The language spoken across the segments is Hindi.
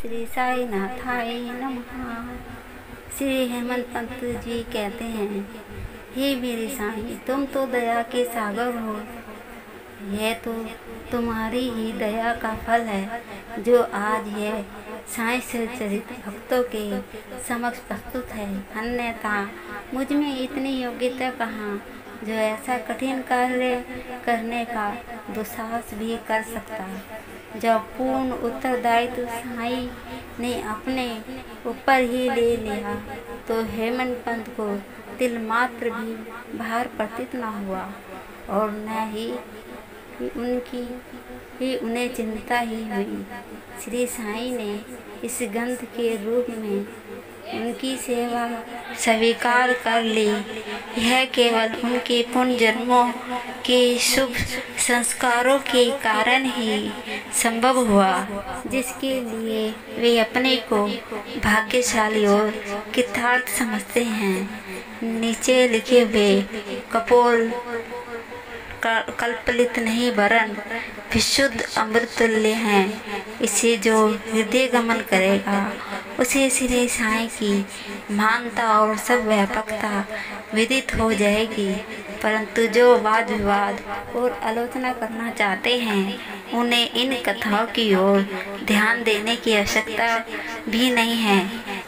श्री साई नाथाय नमः। श्री हेमंत पंत जी कहते हैं, हे मेरे साईं, तुम तो दया के सागर हो। यह तो तुम्हारी ही दया का फल है जो आज यह साईं चरित भक्तों के समक्ष प्रस्तुत है। अन्यथा मुझ में इतनी योग्यता कहाँ जो ऐसा कठिन कार्य करने का दुस्साहस भी कर सकता। जब पूर्ण उत्तरदायित्व साईं ने अपने ऊपर ही ले लिया तो हेमंत पंत को तिल मात्र भी भार प्रतीत न हुआ और न ही उन्हें चिंता ही हुई। श्री साईं ने इस गंध के रूप में उनकी सेवा स्वीकार कर ली। यह केवल उनके पुण्य जन्मों के शुभ संस्कारों के कारण ही संभव हुआ, जिसके लिए वे अपने को भाग्यशाली और कृतार्थ समझते हैं। नीचे लिखे हुए कपोल कल्पलित नहीं वरन विशुद्ध अमृत तुल्य हैं। इसे जो हृदय गमन करेगा उसे श्री साईं की महानता और सब व्यापकता विदित हो जाएगी। परंतु जो वाद विवाद और आलोचना करना चाहते हैं उन्हें इन कथाओं की ओर ध्यान देने की आवश्यकता भी नहीं है।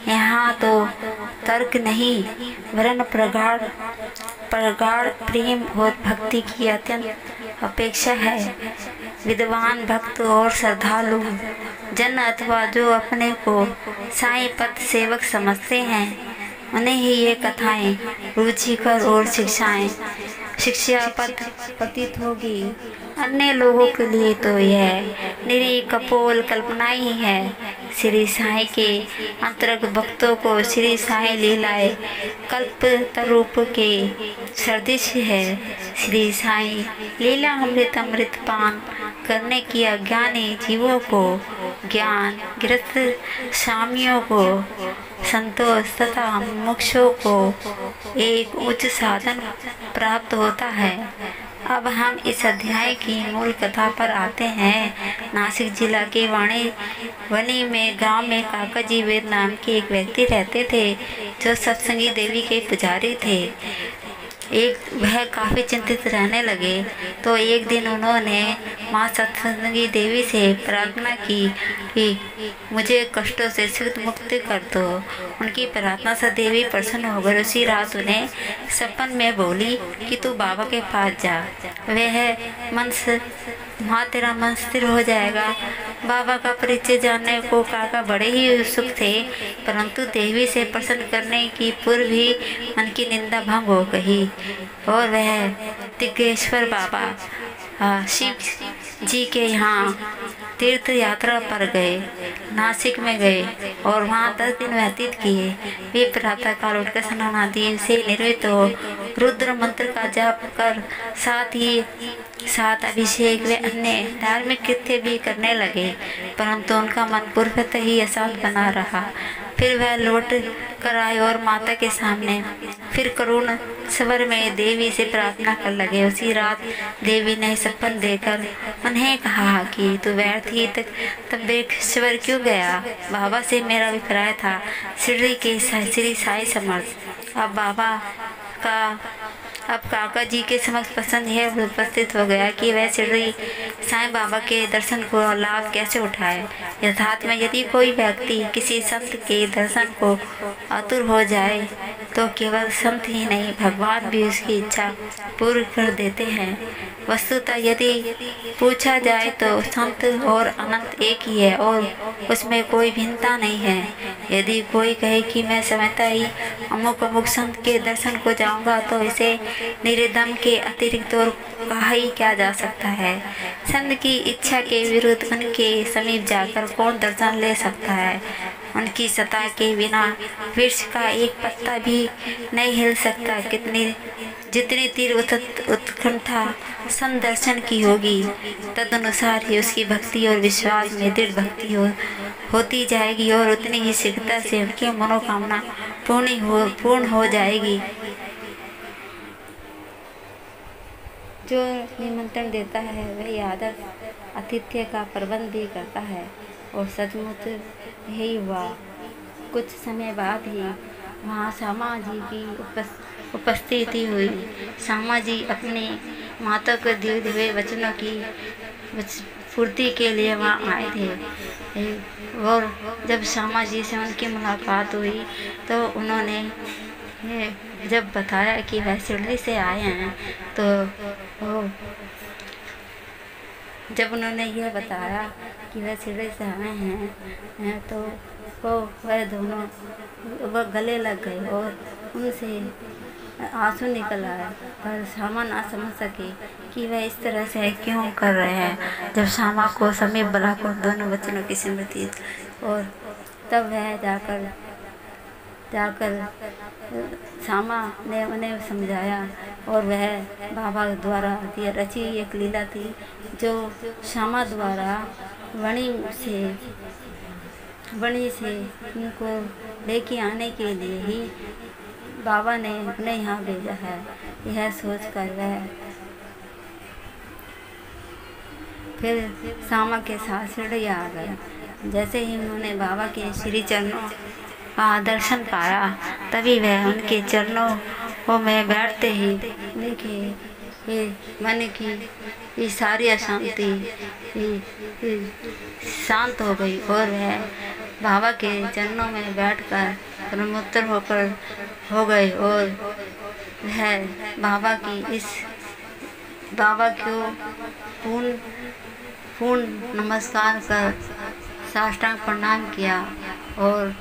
यहाँ तो तर्क नहीं वरन प्रगाढ़ प्रेम और भक्ति की अत्यंत अपेक्षा है। विद्वान भक्त और श्रद्धालु जन अथवा जो अपने को साईं पद सेवक समझते हैं उन्हें ही ये कथाएं रुचिकर और शिक्षापद प्रतीत होगी। अन्य लोगों के लिए तो यह निरी कपोल कल्पना ही है। श्री साईं के अंतरंग भक्तों को श्री साईं लीलाएं कल्प तरूप के सदृश है। श्री साईं लीला अमृत पान करने की अज्ञानी जीवों को ज्ञान, गृहस्थ स्वामियों को संतोष तथा मोक्षों को एक उच्च साधन प्राप्त होता है। अब हम इस अध्याय की मूल कथा पर आते हैं। नासिक जिला के वनी में गांव में काका जी वेद नाम के एक व्यक्ति रहते थे जो सत्संगी देवी के पुजारी थे। वह काफ़ी चिंतित रहने लगे तो एक दिन उन्होंने माँ सत्संगी देवी से प्रार्थना की कि मुझे कष्टों से शीघ्र मुक्त कर दो। उनकी प्रार्थना से देवी प्रसन्न होकर उसी रात उन्हें सपन में बोली कि तू बाबा के पास जा, वहाँ तेरा मन स्थिर हो जाएगा। बाबा का परिचय जानने को काका बड़े ही उत्सुक थे, परंतु देवी से प्रसन्न करने की पूर्व ही मन की निंदा भंग हो गई और वह तिग्गेश्वर बाबा शिव जी के यहाँ तीर्थ यात्रा पर गए। नासिक में गए और वहाँ 10 दिन व्यतीत किए। वे प्रातः काल उठकर स्नान आदि से निर्मित हो रुद्र मंत्र का जाप कर साथ अभिषेक व अन्य धार्मिक कृत्य भी करने लगे, परंतु उनका मन पूर्वतः ही अशांत बना रहा। फिर वह लौट कर आए और माता के सामने फिर करुण स्वर में देवी से प्रार्थना कर लगे। उसी रात देवी ने सपन देकर उन्हें कहा कि तू व्यर्थ ही तंबेश्वर क्यों गया। बाबा से मेरा अभिप्राय था शिरडी के श्री साई समर्थ। अब काका जी के समक्ष पसंद यह उपस्थित हो गया कि वह शिरडी साईं बाबा के दर्शन को लाभ कैसे उठाए। यथार्थ में यदि कोई व्यक्ति किसी संत के दर्शन को आतुर हो जाए तो केवल संत ही नहीं भगवान भी उसकी इच्छा पूर्ण कर देते हैं। वस्तुतः यदि पूछा जाए तो संत और अनंत एक ही है और उसमें कोई भिन्नता नहीं है। यदि कोई कहे कि मैं समझता ही अमुक संत के दर्शन को जाऊंगा तो इसे निर्दम के अतिरिक्त और कहा ही क्या जा सकता है। संत की इच्छा के विरुद्ध उनके समीप जाकर कौन दर्शन ले सकता है। उनकी सत्ता के बिना वृक्ष का एक पत्ता भी नहीं हिल सकता। जितनी तीव्र उत्कंठा संदर्शन की होगी तदनुसार ही उसकी भक्ति और विश्वास में दृढ़ भक्ति होती जाएगी और उतनी ही शीघ्रता से उनकी मनोकामना पूर्ण हो जाएगी। जो निमंत्रण देता है वही आदर आतिथ्य का प्रबंध भी करता है। और सचमुच यही हुआ। कुछ समय बाद ही वहाँ श्यामा जी की उपस्थिति हुई। श्यामा जी अपने माता को दिए हुए वचनों की पूर्ति के लिए वहाँ आए थे। और जब श्यामा जी से उनकी मुलाकात हुई तो उन्होंने जब बताया कि वह शिरडी से आए हैं, तो जब उन्होंने यह बताया कि वह शिरडी से आए हैं तो वह दोनों वह गले लग गए और उनसे आंसू निकल आए। पर श्यामा ना समझ सके कि वह इस तरह से क्यों कर रहे हैं। जब श्यामा को समीप बुलाकर दोनों बच्चों की स्मृति, और तब वह जाकर श्यामा ने उन्हें समझाया। और वह बाबा द्वारा रची एक लीला थी जो श्यामा द्वारा वणी से उनको लेके आने के लिए ही बाबा ने उन्हें यहाँ भेजा है। यह सोचकर वह फिर श्यामा के साथ शिरडी आ गए। जैसे ही उन्होंने बाबा के श्री चरणों का दर्शन पाया, तभी वह उनके चरणों में बैठते ही उनके मन की ये सारी अशांति शांत हो गई और वह बाबा के चरणों में बैठकर प्रमुत्र होकर हो गए। और वह बाबा को पूर्ण नमस्कार कर साष्टांग प्रणाम किया और